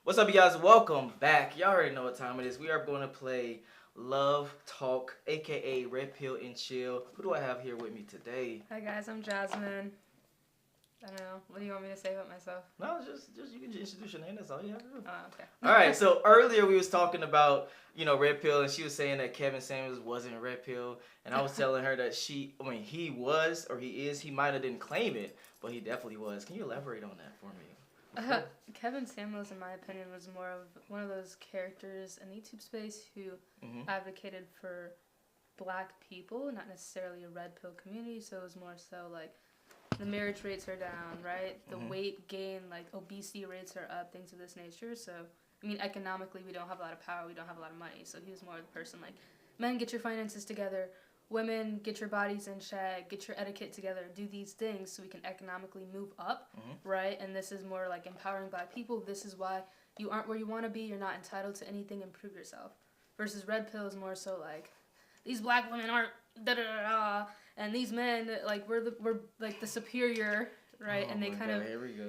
What's up, you guys? Welcome back. Y'all already know what time it is. We are going to play Love Talk, aka Red Pill and Chill. Who do I have here with me today? Hi guys, I'm Jasmine. I don't know. What do you want me to say about myself? No, just you can just introduce your name. That's all you have to do. Oh, okay. All right. So earlier we was talking about Red Pill, and she was saying that Kevin Samuels wasn't Red Pill, and I was telling her that he was or he is. He might have didn't claim it, but he definitely was. Can you elaborate on that for me? Kevin Samuels, in my opinion, was more of one of those characters in the YouTube space who advocated for black people, not necessarily a red pill community. So it was more so like the marriage rates are down, right? The weight gain, like obesity rates are up, things of this nature. So, I mean, economically, we don't have a lot of power, we don't have a lot of money. So he was more the person like, men, get your finances together. Women, get your bodies in check, get your etiquette together, do these things so we can economically move up, right? And this is more like empowering black people. This is why you aren't where you want to be. You're not entitled to anything. Improve yourself. Versus red pill is more so like, these black women aren't da-da-da-da, and these men, like, we're like the superior, right? And they kind of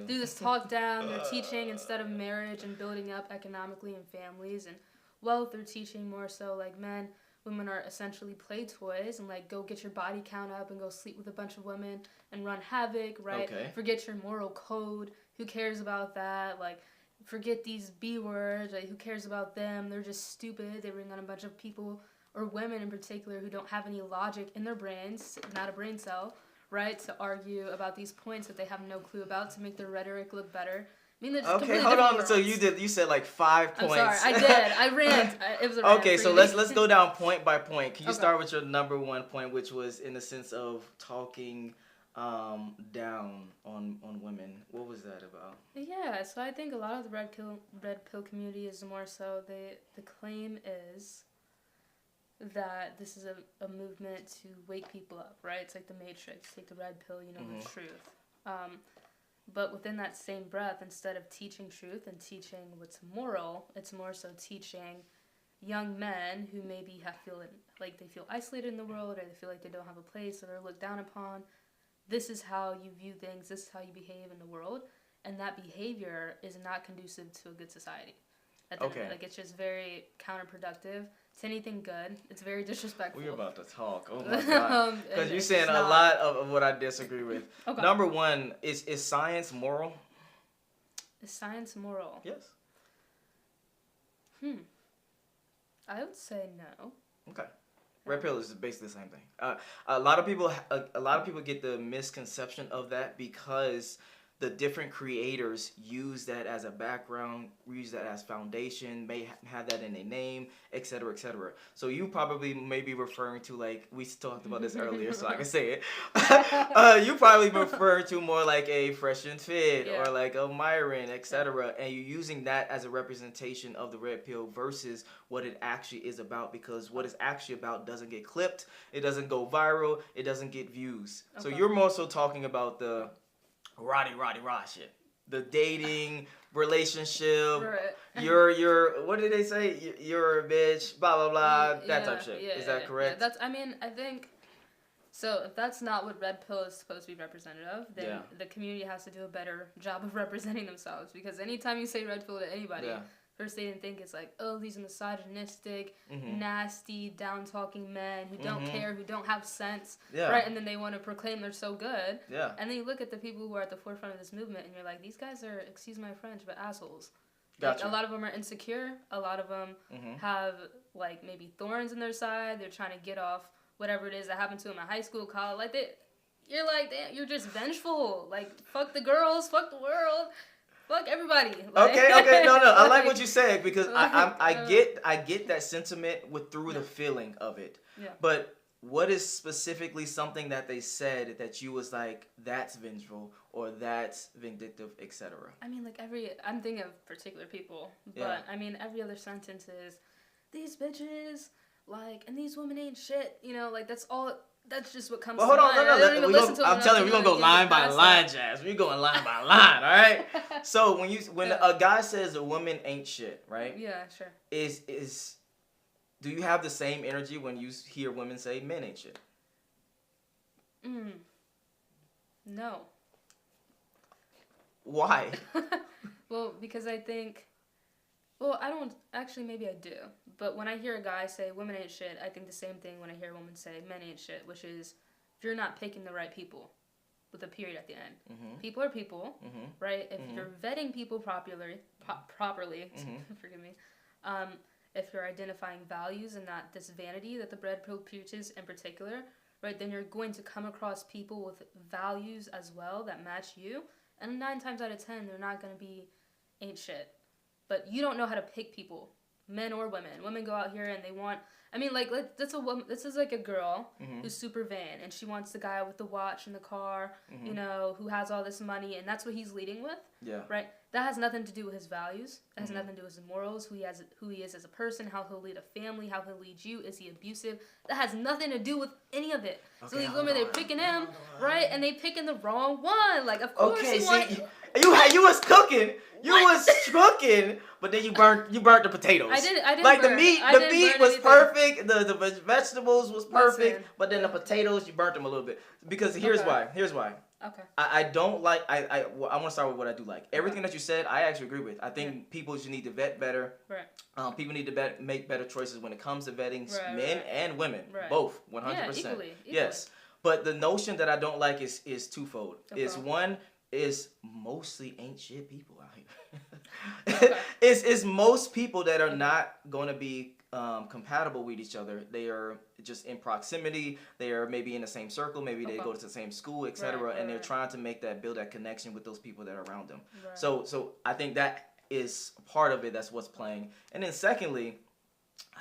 do this talk down. They're teaching instead of marriage and building up economically and families and wealth. They're teaching more so like women are essentially play toys and like go get your body count up and go sleep with a bunch of women and run havoc, right? Okay. Forget your moral code. Who cares about that? Like, forget these B words. Like, who cares about them? They're just stupid. They bring on a bunch of people or women in particular who don't have any logic in their brains, not a brain cell, right? To argue about these points that they have no clue about to make their rhetoric look better. I mean, okay, hold on. So you said like 5 points. I'm sorry, I did. I ran. It was a rant. Okay, so let's go down point by point. Can you start with your number one point, which was in the sense of talking down on women? What was that about? Yeah, so I think a lot of the red pill community is more so the claim is that this is a movement to wake people up, right? It's like the Matrix. Take the red pill, you know the truth. But within that same breath, instead of teaching truth and teaching what's moral, it's more so teaching young men who maybe feel isolated in the world, or they feel like they don't have a place, or they're looked down upon. This is how you view things. This is how you behave in the world, and that behavior is not conducive to a good society. Like, it's just very counterproductive to anything good. It's very disrespectful. We're about to talk. Oh my god! Because you're saying a lot of what I disagree with. Okay. Number one, is science moral? Is science moral? Yes. I would say no. Okay. Red pill is basically the same thing. A lot of people get the misconception of that because the different creators use that as a background, use that as foundation, may have that in a name, etc., etc. So you probably may be referring to, like, we talked about this earlier, so I can say it. You probably refer to more like a Fresh and Fit or like a Myron, etc. And you're using that as a representation of the red pill versus what it actually is about, because what it's actually about doesn't get clipped, it doesn't go viral, it doesn't get views. Okay. So you're more so talking about the rah shit. The dating, relationship, right. you're what did they say? You're a bitch, blah blah blah, that type of shit. Is that correct? Yeah, I think so. If that's not what red pill is supposed to be representative of, then the community has to do a better job of representing themselves, because anytime you say red pill to anybody, first they didn't think it's like, oh, these are misogynistic, nasty, down-talking men who don't care, who don't have sense, right? And then they want to proclaim they're so good. Yeah. And then you look at the people who are at the forefront of this movement, and you're like, these guys are, excuse my French, but assholes. Gotcha. Like, a lot of them are insecure. A lot of them have, like, maybe thorns in their side. They're trying to get off whatever it is that happened to them in high school, college. Like, you're like, damn, you're just vengeful. Like, fuck the girls, fuck the world. Fuck everybody. Like, okay, no. I like what you said, because I get that sentiment through the feeling of it. Yeah. But what is specifically something that they said that you was like, that's vengeful or that's vindictive, etc.? I mean, like, I'm thinking of particular people, but I mean, every other sentence is, these bitches, like, and these women ain't shit. You know, like, that's all. That's just what comes to mind. I'm telling you, we're going to go line by line, Jazz. We're going line by line, all right? So when a guy says a woman ain't shit, right? Yeah, sure. Do you have the same energy when you hear women say men ain't shit? No. Why? Well, because I think Well, I don't actually. Maybe I do, but when I hear a guy say women ain't shit, I think the same thing when I hear a woman say men ain't shit, which is if you're not picking the right people, with a period at the end. Mm-hmm. People are people, right? If you're vetting people properly, forgive me. If you're identifying values and not this vanity that the red pill preaches in particular, right? Then you're going to come across people with values as well that match you, and 9 times out of 10, they're not going to be ain't shit. But you don't know how to pick people, men or women. Women go out here and they want. I mean, like, that's a woman. This is like a girl who's super vain, and she wants the guy with the watch and the car, you know, who has all this money, and that's what he's leading with. Yeah. Right. That has nothing to do with his values. It has nothing to do with his morals. Who he is as a person. How he'll lead a family. How he'll lead you. Is he abusive? That has nothing to do with any of it. Okay, so these women, they're picking him, right, and they picking the wrong one. Like, of course, you was cooking. You was cooking, but then you burnt the potatoes. I didn't like burn. The meat was perfect. The vegetables was perfect, but then the potatoes you burnt them a little bit. Because here's why. Okay. I don't like. I want to start with what I do like. Everything that you said, I actually agree with. I think people should need to vet better. Right. People need to make better choices when it comes to vetting men and women, both 100%. Yeah, equally. Yes, but the notion that I don't like is twofold. Okay. Is one. Is mostly ain't shit people out here. It's most people that are not going to be compatible with each other. They are just in proximity. They are maybe in the same circle. Maybe they go to the same school, etc. And they're trying to build that connection with those people that are around them. Right. So I think that is part of it. That's what's playing. And then secondly,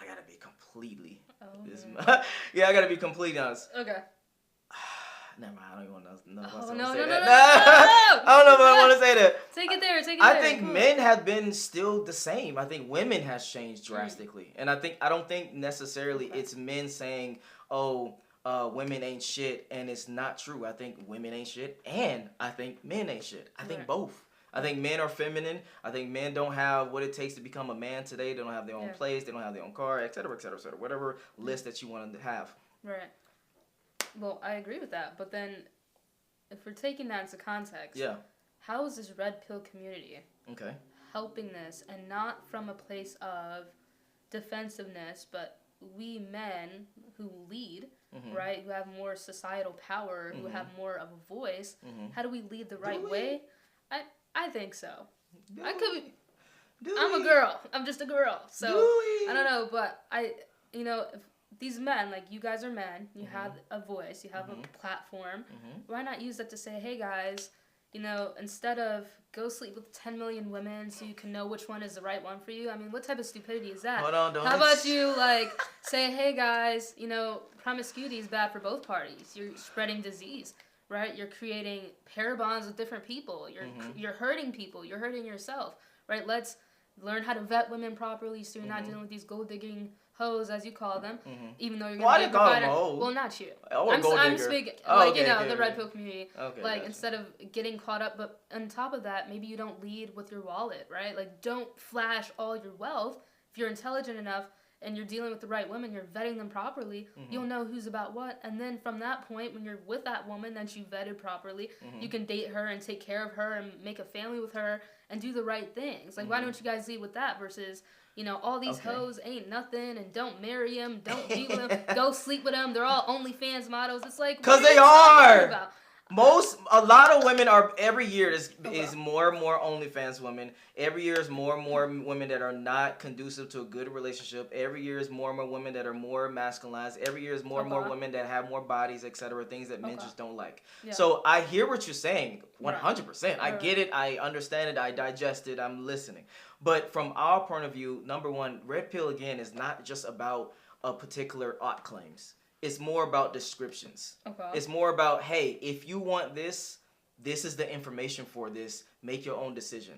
I gotta be completely. I gotta be completely honest. Okay. Never mind, I don't even want to know if I want to say that. No. I don't know if I want to say that. Take it there. I think men have been still the same. I think women has changed drastically. And I don't think necessarily it's men saying, women ain't shit, and it's not true. I think women ain't shit, and I think men ain't shit. I think both. I think men are feminine. I think men don't have what it takes to become a man today. They don't have their own place. They don't have their own car, et cetera, et cetera, et cetera. Whatever list that you want them to have. Right. Well, I agree with that, but then if we're taking that into context, how is this red pill community helping this, and not from a place of defensiveness, but we men who lead, right, who have more societal power, who have more of a voice, how do we lead the right way? I think so. I'm a girl. I'm just a girl, so I don't know, but if these men, like, you guys are men, you have a voice, you have a platform, why not use that to say, hey guys, instead of go sleep with 10 million women so you can know which one is the right one for you? I mean, what type of stupidity is that? Hold on, don't. How about you, say, hey guys, promiscuity is bad for both parties. You're spreading disease, right? You're creating pair bonds with different people. You're hurting people. You're hurting yourself, right? Let's learn how to vet women properly so you're not dealing with these gold-digging hoes, as you call them, even though you're going to be a provider. Well, not you. I'm speaking, the red pill community. Okay, gotcha. Instead of getting caught up, but on top of that, maybe you don't lead with your wallet, right? Like, don't flash all your wealth. If you're intelligent enough and you're dealing with the right women, you're vetting them properly, you'll know who's about what. And then from that point, when you're with that woman that you vetted properly, you can date her and take care of her and make a family with her and do the right things. Like, why don't you guys lead with that versus... all these hoes ain't nothing, and don't marry them, don't be with them, go sleep with them. They're all OnlyFans models. It's like, because they are. A lot of women are, every year is more and more OnlyFans women. Every year is more and more women that are not conducive to a good relationship. Every year is more and more women that are more masculinized. Every year is more and more women that have more bodies, etc. Things that men just don't like. Yeah. So I hear what you're saying, 100%. I get it. I understand it. I digest it. I'm listening. But from our point of view, number one, red pill again is not just about a particular art claims. It's more about descriptions. Okay. It's more about, hey, if you want this is the information for this. Make your own decision.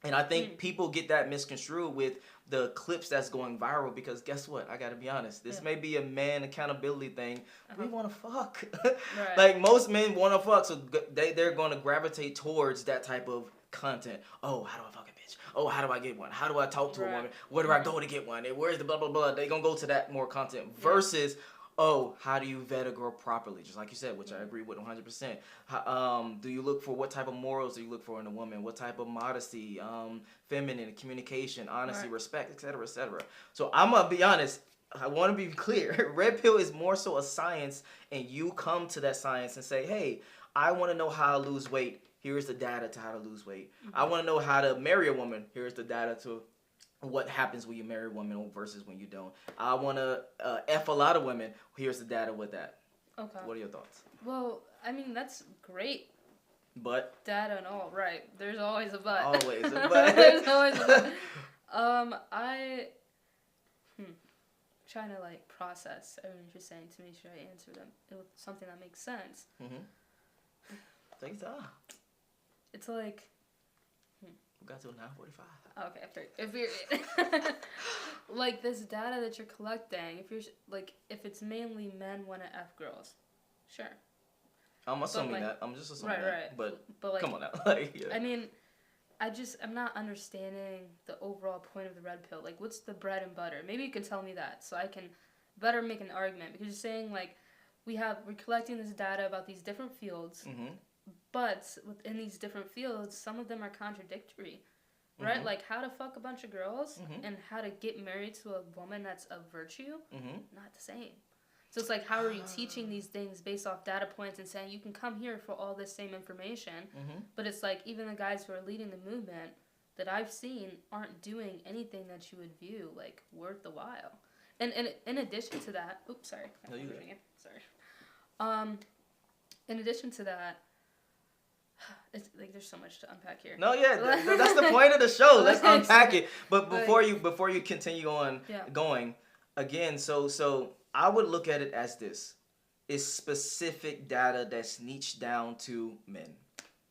And I think people get that misconstrued with the clips that's going viral, because guess what? I got to be honest. This may be a man accountability thing. We want to fuck. Right. Like, most men want to fuck, so they're going to gravitate towards that type of content. Oh, how do I fuck a bitch? Oh, how do I get one? How do I talk to a woman? Where do I go to get one? And where's the blah, blah, blah? They're going to go to that more content versus... oh, how do you vet a girl properly? Just like you said, which I agree with 100%. Do you look for, what type of morals do you look for in a woman? What type of modesty, feminine, communication, honesty, respect, etc., etc. So I'm going to be honest. I want to be clear. Red Pill is more so a science, and you come to that science and say, hey, I want to know how to lose weight. Here's the data to how to lose weight. I want to know how to marry a woman. Here's the data to what happens when you marry a woman versus when you don't. I want to F a lot of women. Here's the data with that. Okay. What are your thoughts? Well, I mean, that's great. But? Data and all, right. There's always a but. Always a but. There's always a but. Trying to, like, process everything you're saying to make sure I answer them with something that makes sense. Take your time. It's like... We got to 9:45. Okay, if you're like this data that you're collecting, if it's mainly men want to F girls, sure. I'm assuming that. I'm just assuming that. Right. But like, come on now. Like, yeah. I mean, I'm not understanding the overall point of the red pill. Like, what's the bread and butter? Maybe you can tell me that so I can better make an argument. Because you're saying, like, we're collecting this data about these different fields, but within these different fields, some of them are contradictory. Right? Like, how to fuck a bunch of girls and how to get married to a woman that's of virtue, not the same. So it's like, how are you teaching these things based off data points and saying you can come here for all this same information? But it's like, even the guys who are leading the movement that I've seen aren't doing anything that you would view, like, worth the while. And in addition to that... Oops, sorry. No, you Sorry. In addition to that, it's like there's so much to unpack here. No, yeah, that's the point of the show. Let's unpack it. But before you continue on going, again, so I would look at it as this: it's specific data that's niched down to men.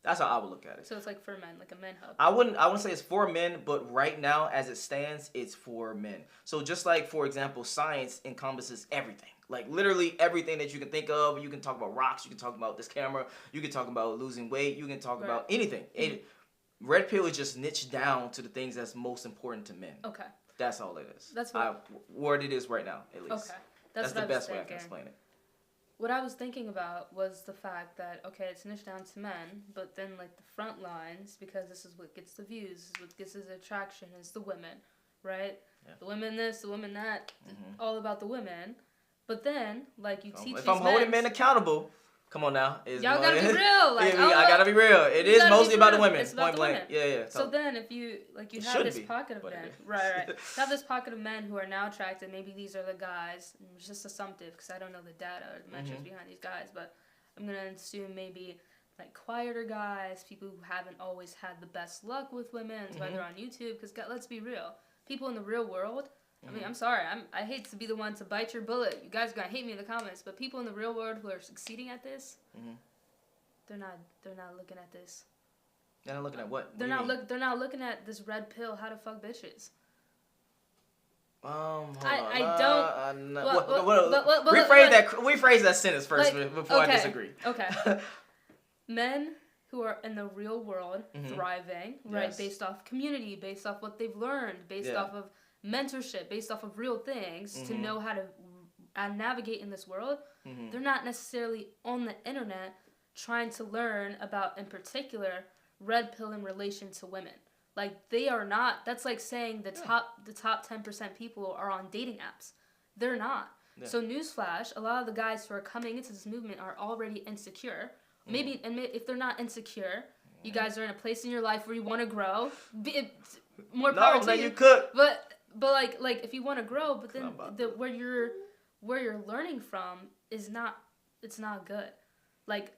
That's how I would look at it. So it's like for men, like a men hub. I wouldn't say it's for men, but right now, as it stands, it's for men. So just like, for example, science encompasses everything. Like, literally everything that you can think of. You can talk about rocks. You can talk about this camera. You can talk about losing weight. You can talk about anything. Red Pill is just niched down to the things that's most important to men. Okay. That's all it is. That's what it is right now, at least. Okay. That's the best way I can explain it. What I was thinking about was the fact that, okay, it's niched down to men, but then, like, the front lines, because this is what gets the views, this is what gets the attraction, is the women, right? Yeah. The women this, the women that, all about the women. But then, like, you teach if I'm holding men accountable, come on now. Y'all gotta be real. Like, I gotta be real. It is mostly about the women. It's about the women. Yeah. So then, if you have this pocket of men, right. You have this pocket of men who are now attracted. Maybe these are the guys. It's just assumptive because I don't know the data or the metrics behind these guys, but I'm gonna assume maybe like quieter guys, people who haven't always had the best luck with women, why they're on YouTube. Because let's be real, people in the real world. I mean, I'm sorry. I hate to be the one to bite your bullet. You guys are gonna hate me in the comments, but people in the real world who are succeeding at this, they're not looking at this. They're not looking at what? They're not looking at this red pill. How to fuck bitches. Rephrase that sentence first before I disagree. Okay. Men who are in the real world thriving, right? Based off community, based off what they've learned, based off of mentorship, based off of real things to know how to navigate in this world. They're not necessarily on the internet trying to learn about, in particular, red pill in relation to women. Like, they are not. That's like saying the top 10% people are on dating apps. They're not. Yeah. So newsflash, a lot of the guys who are coming into this movement are already insecure. Maybe, and if they're not insecure, you guys are in a place in your life where you want to grow. More power to you. You could. But like if you want to grow, but then where you're learning from is not good. Like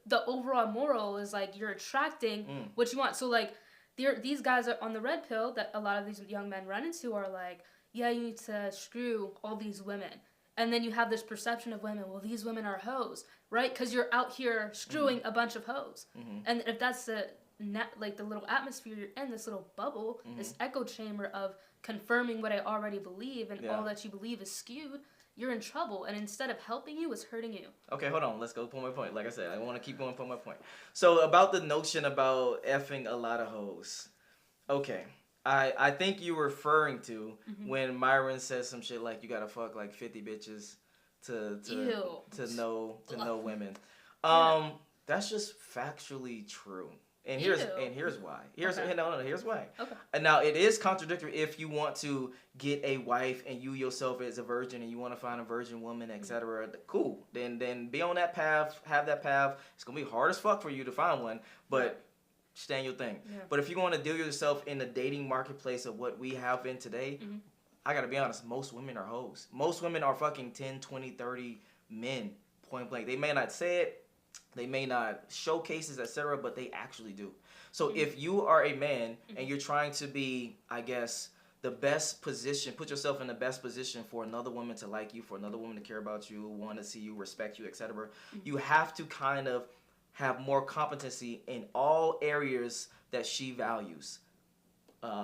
the overall moral is like you're attracting what you want. So like these guys are on the red pill that a lot of these young men run into are like, yeah, you need to screw all these women. And then you have this perception of women, well, these women are hoes, right? Because you're out here screwing a bunch of hoes. And if that's the little atmosphere you're in, this little bubble, this echo chamber of confirming what I already believe and all that you believe is skewed, you're in trouble. And instead of helping you, it's hurting you. Okay, hold on. Let's go point by point. Like I said, I want to keep going point by point. So about the notion about effing a lot of hoes. Okay. I think you were referring to when Myron says some shit like you gotta fuck like 50 bitches know women. That's just factually true. And here's why. Here's why. Okay. And now it is contradictory if you want to get a wife and you yourself is a virgin and you want to find a virgin woman, etc. Cool. Then be on that path. Have that path. It's gonna be hard as fuck for you to find one, but stay in your thing. Yeah. But if you want to deal yourself in the dating marketplace of what we have in today, I gotta be honest. Most women are hoes. Most women are fucking 10, 20, 30 men. Point blank. They may not say it. They may not showcase it, etc., but they actually do. So if you are a man and you're trying to be, I guess, the best position, put yourself in the best position for another woman to like you, for another woman to care about you, want to see you, respect you, etc., you have to kind of have more competency in all areas that she values.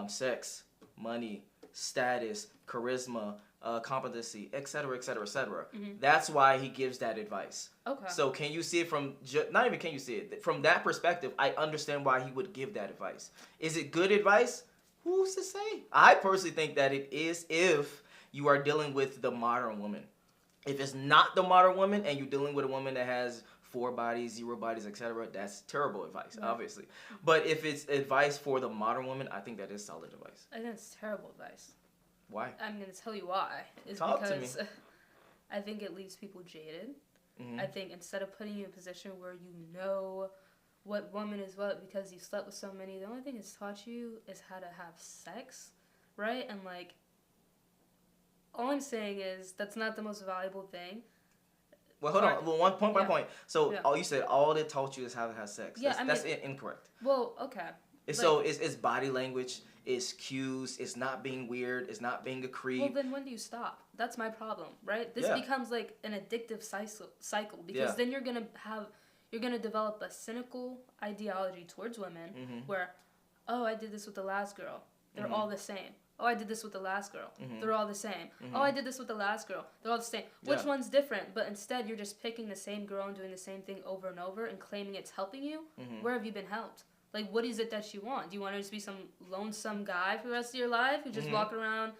Sex, money, status, charisma, competency, etc., etc., etc. That's why he gives that advice. Okay. So can you see it from, not even can you see it, from that perspective, I understand why he would give that advice. Is it good advice? Who's to say? I personally think that it is if you are dealing with the modern woman. If it's not the modern woman and you're dealing with a woman that has 4 bodies, 0 bodies, etc., that's terrible advice, obviously. But if it's advice for the modern woman, I think that is solid advice. I think it's terrible advice. Why? I'm going to tell you why. Talk to me. I think it leaves people jaded. I think instead of putting you in a position where you know what woman is what because you slept with so many, the only thing it's taught you is how to have sex, right? And, like, all I'm saying is that's not the most valuable thing. Well, hold on. Well, one point by point. So, you said all it taught you is how to have sex. That's incorrect. Well, okay. So it's body language, it's cues, it's not being weird, it's not being a creep. Well, then when do you stop? That's my problem, right? This becomes like an addictive cycle because then you're gonna develop a cynical ideology towards women where, oh, I did this with the last girl, they're all the same. Oh, I did this with the last girl. They're all the same. Oh, I did this with the last girl. They're all the same. Which one's different? But instead, you're just picking the same girl and doing the same thing over and over and claiming it's helping you. Where have you been helped? Like, what is it that you want? Do you want to just be some lonesome guy for the rest of your life who just walk around,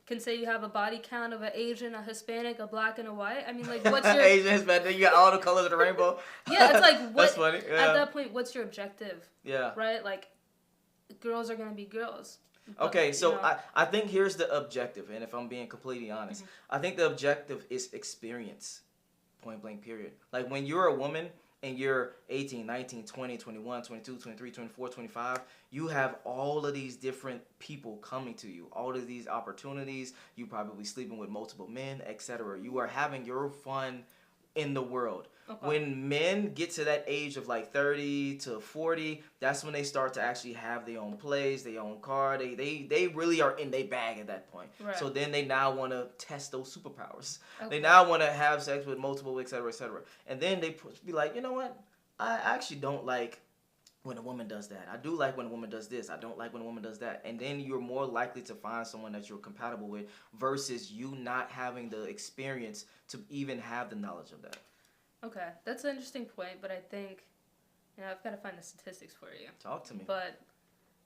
can say you have a body count of an Asian, a Hispanic, a black, and a white? I mean, like, what's your... Asian, Hispanic, you got all the colors of the rainbow. Yeah, it's like, what... That's funny. Yeah. At that point, what's your objective? Yeah. Right? Like, girls are going to be girls. Okay, so I think here's the objective, and if I'm being completely honest, I think the objective is experience, point blank period. Like when you're a woman and you're 18, 19, 20, 21, 22, 23, 24, 25, you have all of these different people coming to you, all of these opportunities, you probably sleeping with multiple men, etc. You are having your fun in the world. Okay. When men get to that age of like 30 to 40, that's when they start to actually have their own place, their own car. They really are in their bag at that point. Right. So then they now want to test those superpowers. Okay. They now want to have sex with multiple, etc., etc. And then they be like, you know what? I actually don't like when a woman does that. I do like when a woman does this. I don't like when a woman does that. And then you're more likely to find someone that you're compatible with versus you not having the experience to even have the knowledge of that. Okay, that's an interesting point, but I think, I've got to find the statistics for you. Talk to me. But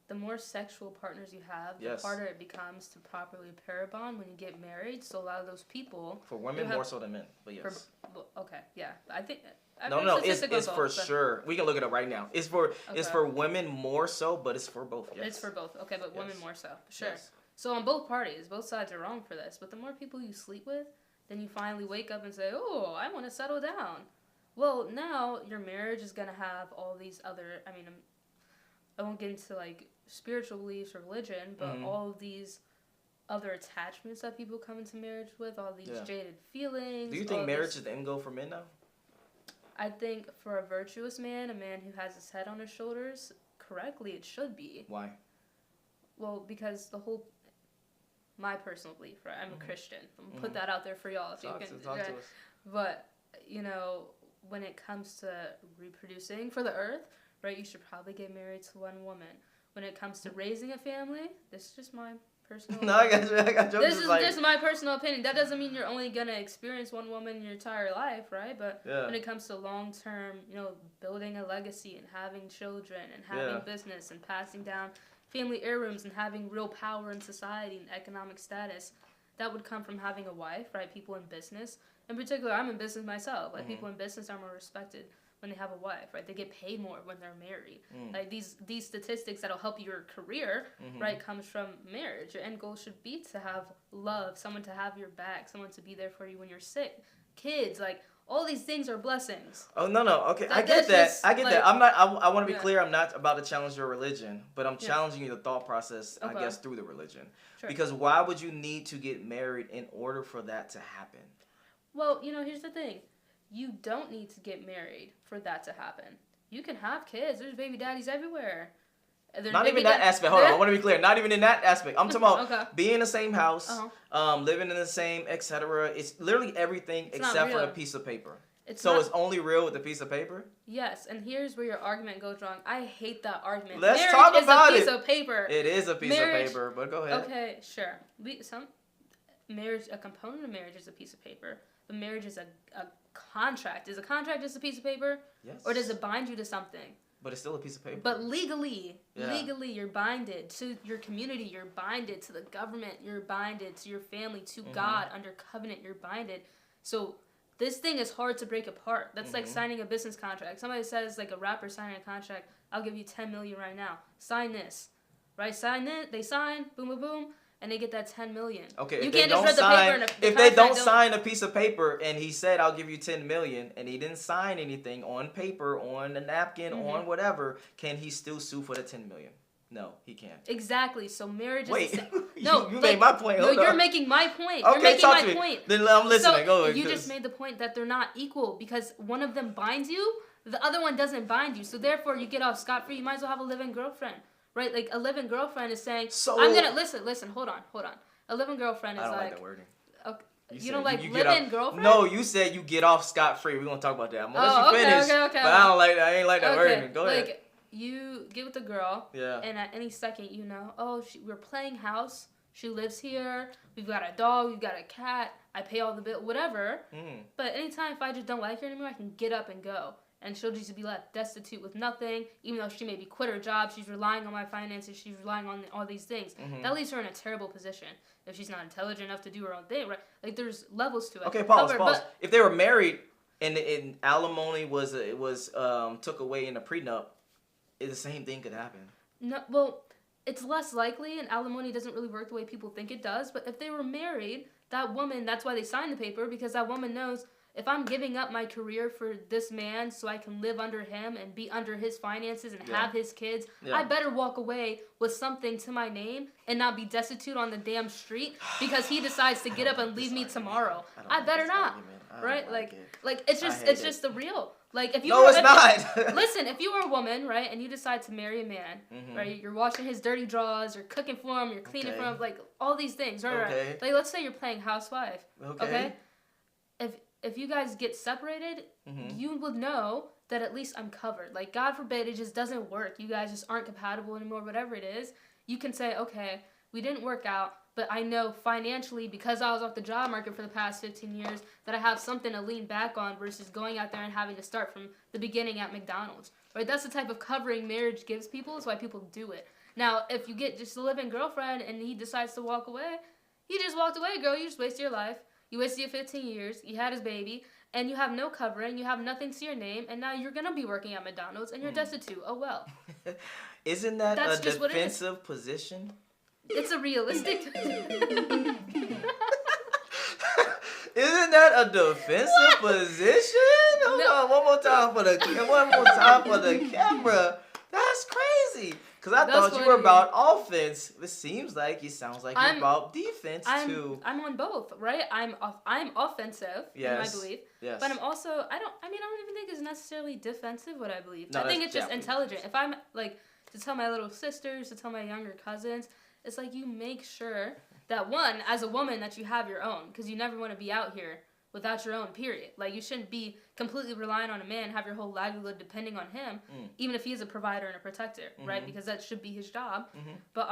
the more sexual partners you have, the harder it becomes to properly pair bond when you get married. So a lot of those people... For women more so than men, but yes. Okay, yeah. I think... No, it's for sure. We can look it up right now. It's for women more so, but it's for both. Yes. It's for both. Okay, but women more so. Sure. Yes. So on both parties, both sides are wrong for this. But the more people you sleep with, then you finally wake up and say, oh, I want to settle down. Well, now your marriage is going to have all these other, I won't get into like spiritual beliefs or religion, but all of these other attachments that people come into marriage with, all these jaded feelings. Do you think marriage is the end goal for men now? I think for a virtuous man, a man who has his head on his shoulders, correctly, it should be. Why? Well, because my personal belief, right? I'm a Christian. I'm gonna put that out there for y'all. If talk to us. But, when it comes to reproducing for the earth, right, you should probably get married to one woman. When it comes to raising a family, this is just my personal opinion. I got you. This is just my personal opinion. That doesn't mean you're only going to experience one woman your entire life, right? But when it comes to long-term, building a legacy and having children and having business and passing down family heirlooms and having real power in society and economic status, that would come from having a wife, right? People in business. In particular, I'm in business myself. Like, people in business are more respected when they have a wife, right? They get paid more when they're married. Like, these statistics that'll help your career, right, comes from marriage. Your end goal should be to have love, someone to have your back, someone to be there for you when you're sick. Kids, like, all these things are blessings. Oh, no. Okay, I get that. I get that. I'm not, I want to be clear. I'm not about to challenge your religion, but I'm challenging the thought process, I guess, through the religion. Sure. Because why would you need to get married in order for that to happen? Well, here's the thing. You don't need to get married for that to happen. You can have kids. There's baby daddies everywhere. Not even that aspect. Hold on, I want to be clear. Not even in that aspect. I'm talking about being in the same house, living in the same, etc. It's literally everything except for a piece of paper. It's only real with a piece of paper? Yes, and here's where your argument goes wrong. I hate that argument. Let's talk about it. Marriage is a piece of paper. It is a piece of paper, but go ahead. Okay, sure. A component of marriage is a piece of paper, but marriage is a contract. Is a contract just a piece of paper? Yes. Or does it bind you to something? But it's still a piece of paper. But legally, you're binded to your community. You're binded to the government. You're binded to your family, to God. Under covenant, you're binded. So this thing is hard to break apart. That's like signing a business contract. Somebody says, like a rapper signing a contract, I'll give you $10 million right now. Sign this. Right? Sign it. They sign. Boom, boom, boom. And they get that $10 million. Okay, if they don't sign a piece of paper and he said, I'll give you $10 million, and he didn't sign anything on paper, on a napkin, on whatever, can he still sue for the $10 million? No, he can't. Exactly. So marriage is... Wait, you made my point. No, you're making my point. Okay, you're making talk my to me. point. Then I'm listening. So Go ahead. You just made the point that they're not equal because one of them binds you, the other one doesn't bind you. So therefore, you get off scot-free. You might as well have a live-in girlfriend. Right? Like, a live-in girlfriend is saying, I'm going to... Listen, hold on. A live-in girlfriend is like... I don't like that wording. Okay. You don't like live-in girlfriend? No, you said you get off scot-free. We're going to talk about that. I'm going to let you finish. Okay. But I ain't like that wording. Go ahead. Like, you get with a girl, and at any second, we're playing house. She lives here. We've got a dog. We've got a cat. I pay all the bill, whatever. But anytime if I just don't like her anymore, I can get up and go. And she'll just be left destitute with nothing, even though she maybe quit her job. She's relying on my finances. She's relying on all these things. That leaves her in a terrible position if she's not intelligent enough to do her own thing, right? Like, there's levels to it. Okay, pause. If they were married and alimony was took away in a prenup, the same thing could happen. No, well, it's less likely, and alimony doesn't really work the way people think it does. But if they were married, that woman, that's why they signed the paper, because that woman knows, if I'm giving up my career for this man so I can live under him and be under his finances and have his kids, I better walk away with something to my name and not be destitute on the damn street because he decides to get up and leave me tomorrow. I better not. Right? Like it's just the real. Like, if you it's not. Listen, if you were a woman, right, and you decide to marry a man, right, you're washing his dirty drawers, you're cooking for him, you're cleaning for him, like, all these things, right? Like, let's say you're playing housewife, okay? If you guys get separated, you would know that at least I'm covered. Like, God forbid it just doesn't work. You guys just aren't compatible anymore, whatever it is. You can say, okay, we didn't work out, but I know financially, because I was off the job market for the past 15 years, that I have something to lean back on versus going out there and having to start from the beginning at McDonald's. Right? That's the type of covering marriage gives people. That's why people do it. Now, if you get just a live-in girlfriend and he decides to walk away, he just walked away, girl. You just wasted your life. You wasted your 15 years. You had his baby. And you have no covering. You have nothing to your name. And now you're going to be working at McDonald's and you're destitute. Oh, well. Isn't that a defensive position? It's a realistic... Isn't that a defensive position? Hold on, one more time for the camera. That's crazy. Because I thought you were about offense. It sounds like you're about defense too. I'm on both, right? I'm offensive in my belief. Yes. But I'm also I don't even think it's necessarily defensive what I believe. No, I think it's just intelligent. If I'm like to tell my little sisters, to tell my younger cousins, it's like you make sure that one, as a woman, that you have your own, because you never want to be out here without your own, period. Like, you shouldn't be completely relying on a man, have your whole livelihood depending on him, even if he is a provider and a protector, right? Because that should be his job. But,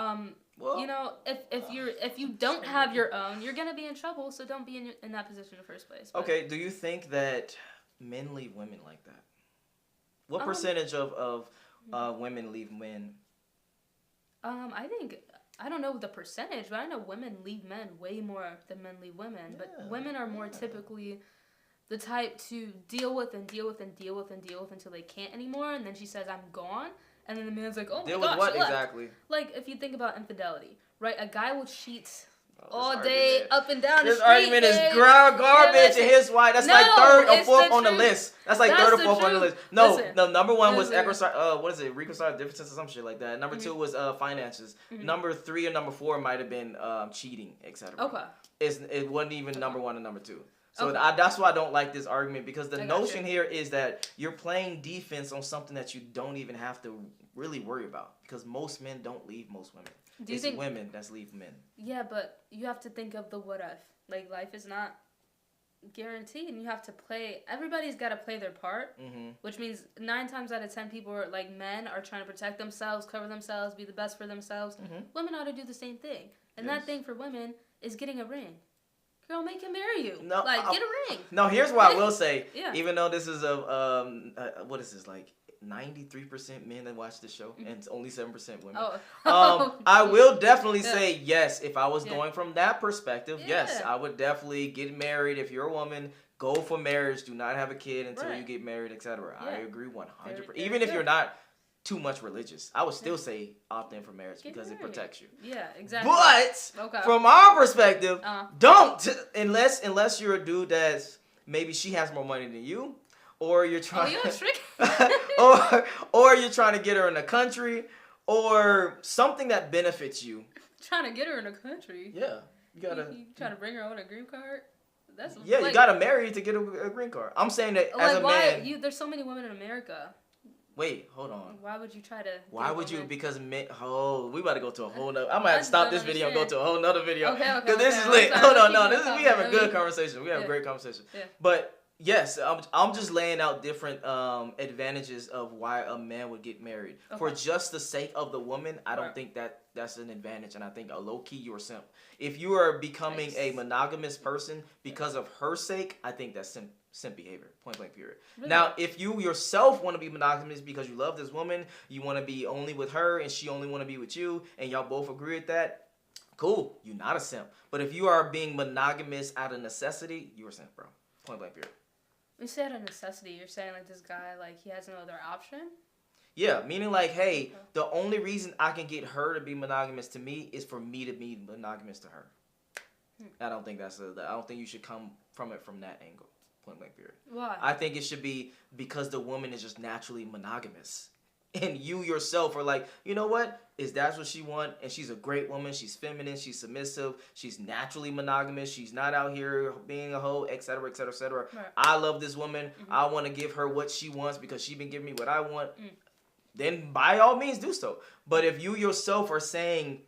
if you don't have your own, you're going to be in trouble, so don't be in that position in the first place. But, okay, do you think that men leave women like that? What percentage of women leave men? I don't know the percentage, but I know women leave men way more than men leave women. Yeah, but women are more typically the type to deal with and deal with and deal with and deal with until they can't anymore, and then she says, I'm gone, and then the man's like, oh my gosh, deal with what exactly? Like, if you think about infidelity, right? A guy will cheat all day, up and down the street. This argument is garbage, and here's why. That's like third or fourth on the list. That's like third or fourth on the list. No, number one was reconciled differences or some shit like that. Number two was finances. Number three and number four might have been cheating, etc. Okay. It wasn't even number one and number two. So that's why I don't like this argument, because the notion here is that you're playing defense on something that you don't even have to really worry about, because most men don't leave most women. It's women that's leave men. Yeah, but you have to think of the what if. Like, life is not guaranteed, and you have to play. Everybody's got to play their part, which means 9 times out of 10 people are like, men are trying to protect themselves, cover themselves, be the best for themselves. Women ought to do the same thing, and that thing for women is getting a ring. Girl, make him marry you. No, like, get a ring. No, here's what I will say. Even though this is what is this, like 93% men that watch this show and only 7% women. I will definitely say yes. If I was going from that perspective, yes, I would definitely get married. If you're a woman, go for marriage. Do not have a kid until you get married, etc. I agree 100%. Even if you're not too much religious, I would still say opt in for marriage because it protects you. Yeah, exactly. But from our perspective, don't unless you're a dude that's maybe she has more money than you, or you're trying or you're trying to get her in the country, or something that benefits you. Trying to get her in the country. Yeah, you gotta. You trying to bring her on a green card? That's you gotta marry to get a green card. I'm saying that as a man. There's so many women in America. Wait, hold on. Why would you try to? Why would you? Because men. Oh, we about to go to a whole nother. I'm gonna have to stop this video and go to a whole nother video. Okay. Because this is lit. Hold on, no, we have a good conversation. We have a great conversation. Yeah. But yes, I'm just laying out different advantages of why a man would get married for just the sake of the woman. I don't think that's an advantage, and I think low key you're a simp. If you are becoming a monogamous person because of her sake, I think that's simp behavior, point blank period. Really? Now, if you yourself want to be monogamous because you love this woman, you want to be only with her and she only want to be with you, and y'all both agree with that, cool, you're not a simp. But if you are being monogamous out of necessity, you're a simp, bro. Point blank period. When you say out of necessity, you're saying like this guy, like he has no other option? Yeah, meaning like, hey, the only reason I can get her to be monogamous to me is for me to be monogamous to her. I don't think I don't think you should come from it from that angle. Point blank period. Why? I think it should be because the woman is just naturally monogamous. And you yourself are like, you know what? That's what she want, and she's a great woman. She's feminine. She's submissive. She's naturally monogamous. She's not out here being a hoe, etc., etc., etc. I love this woman. I want to give her what she wants because she been giving me what I want. Then by all means do so. But if you yourself are saying,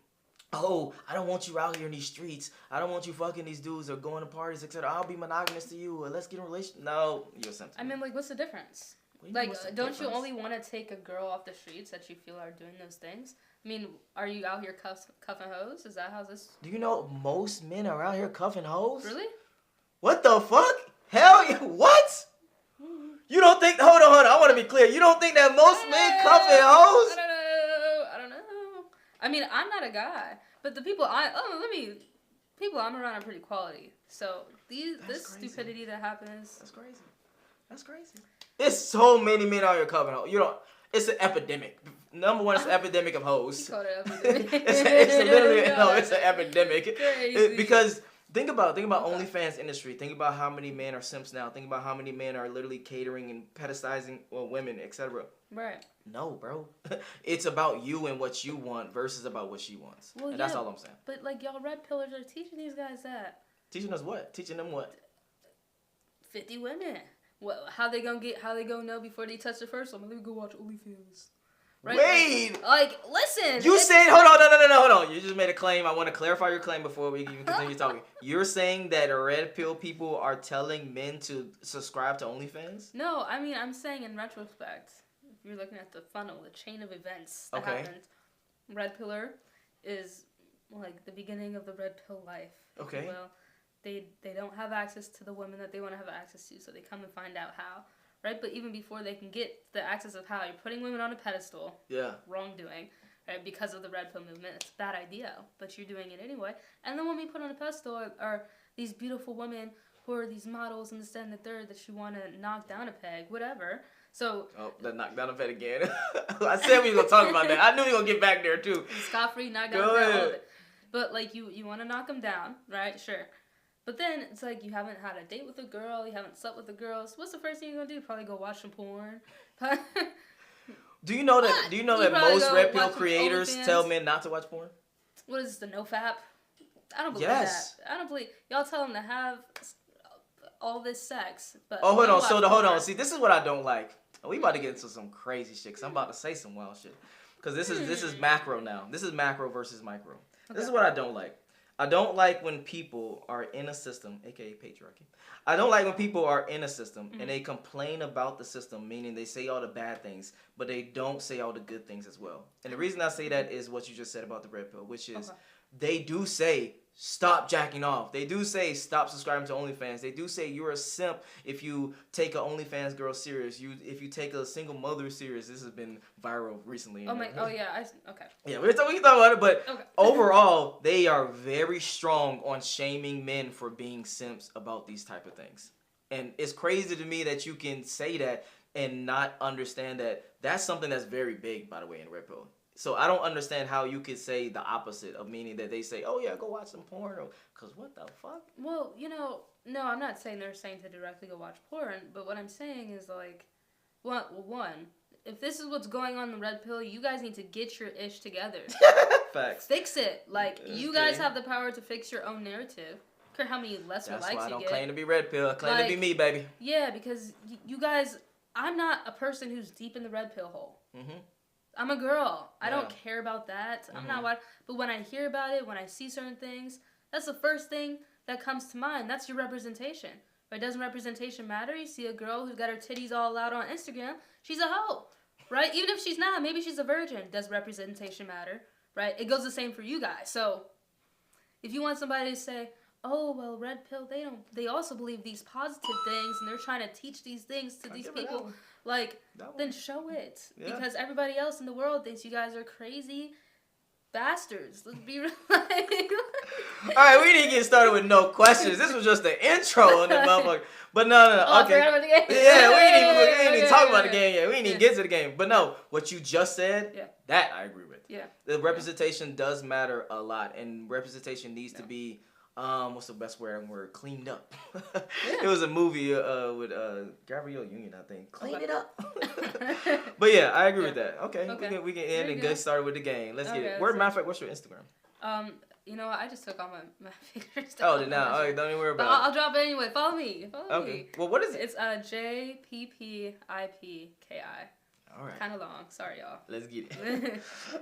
oh, I don't want you out here in these streets. I don't want you fucking these dudes or going to parties, etc. I'll be monogamous to you. Or let's get in a relationship. No, you're something. I mean, like, what's the difference? Don't you only want to take a girl off the streets that you feel are doing those things? I mean, are you out here cuffing hoes? Is that how this? Do you know most men are out here cuffing hoes? Really? What the fuck? Hell yeah! What? You don't think? Hold on. I want to be clear. You don't think that most men cuffing hoes? I don't know. I mean, I'm not a guy, but the people I'm around are pretty quality. So this stupidity that happens. That's crazy. There's so many men out here cuffing hoes. It's an epidemic. Number one, it's an epidemic of hoes. You called it epidemic. it's an epidemic. Crazy. Because think about OnlyFans industry. Think about how many men are simps now. Think about how many men are literally catering and pedestalizing women, etc. Right. No, bro. It's about you and what you want versus about what she wants. Well, and that's all I'm saying. But like y'all RedPillers are teaching these guys that. Teaching us what? Teaching them what? 50 women. Well, how they gonna know before they touch the first one? Let me go watch OnlyFans. Right? Wait! Like, listen! You said, hold on. You just made a claim. I want to clarify your claim before we even continue talking. You're saying that Red Pill people are telling men to subscribe to OnlyFans? No, I mean, I'm saying in retrospect, if you're looking at the funnel, the chain of events that happened, Red Pillar is like the beginning of the Red Pill life. Okay. Well, they don't have access to the women that they want to have access to, so they come and find out how. Right, but even before they can get the access of how, you're putting women on a pedestal. Yeah. Wrongdoing, right? Because of the Red Pill movement, it's a bad idea, but you're doing it anyway. And the women you put on a pedestal are these beautiful women who are these models and this, that, and the third that you want to knock down a peg, whatever. So. Oh, the knock down a peg again. I said we were going to talk about that. I knew we were going to get back there, too. Scot-free, knock down a peg, all of it. But, like, you want to knock them down, right? Sure. But then it's like you haven't had a date with a girl, you haven't slept with a girl. So what's the first thing you're gonna do? Probably go watch some porn. Do you know that most RedPill creators tell men not to watch porn? What is this, the NoFap? I don't believe that. I don't believe y'all tell them to have all this sex, but hold on. See, this is what I don't like. We about to get into some crazy shit. Cause I'm about to say some wild shit. Cause this is macro now. This is macro versus micro. Okay. This is what I don't like. I don't like when people are in a system, aka patriarchy. I don't like when people are in a system and they complain about the system, meaning they say all the bad things, but they don't say all the good things as well. And the reason I say that is what you just said about the red pill, which is they do say stop jacking off. They do say stop subscribing to OnlyFans. They do say you're a simp if you take a OnlyFans girl serious. If you take a single mother serious. This has been viral recently. Okay. Yeah, we can talk about it, but overall, they are very strong on shaming men for being simps about these type of things. And it's crazy to me that you can say that and not understand that that's something that's very big, by the way, in Red Pill. So I don't understand how you could say the opposite of meaning that they say, oh yeah, go watch some porn, because what the fuck? Well, no, I'm not saying they're saying to directly go watch porn, but what I'm saying is like, one, if this is what's going on in the red pill, you guys need to get your ish together. Facts. Fix it. Like, you guys have the power to fix your own narrative. I don't care how many less likes you get. That's why I don't claim to be red pill. I claim to be me, baby. Yeah, because you guys, I'm not a person who's deep in the red pill hole. Mm-hmm. I'm a girl. I don't care about that. I'm not what. But when I hear about it, when I see certain things, that's the first thing that comes to mind. That's your representation. Right? Doesn't representation matter? You see a girl who's got her titties all out on Instagram, she's a hoe. Right? Even if she's not, maybe she's a virgin. Does representation matter? Right? It goes the same for you guys. So if you want somebody to say, oh, well, red pill, they also believe these positive things and they're trying to teach these things to these people. Like, then show it. Yeah. Because everybody else in the world thinks you guys are crazy bastards. Let's be real. All right, we didn't get started with no questions. This was just the intro on the motherfucker. But no. Okay. I forgot about the game. Yeah, we didn't even talk about the game yet. We didn't even get to the game. But no, what you just said, that I agree with. Yeah. The representation does matter a lot. And representation needs to be... what's the best word? Cleaned up. It was a movie with Gabrielle Union, I think. Clean it up. But yeah, I agree with that. Okay. We can end and get started with the game. Let's get it. Matter of fact, what's your Instagram? I just took all my fingers down. Oh, now. All right, don't even worry about it. I'll drop it anyway. Follow me. Okay. Well, what is it? It's JPPIPKI. All right. Kind of long. Sorry, y'all. Let's get it.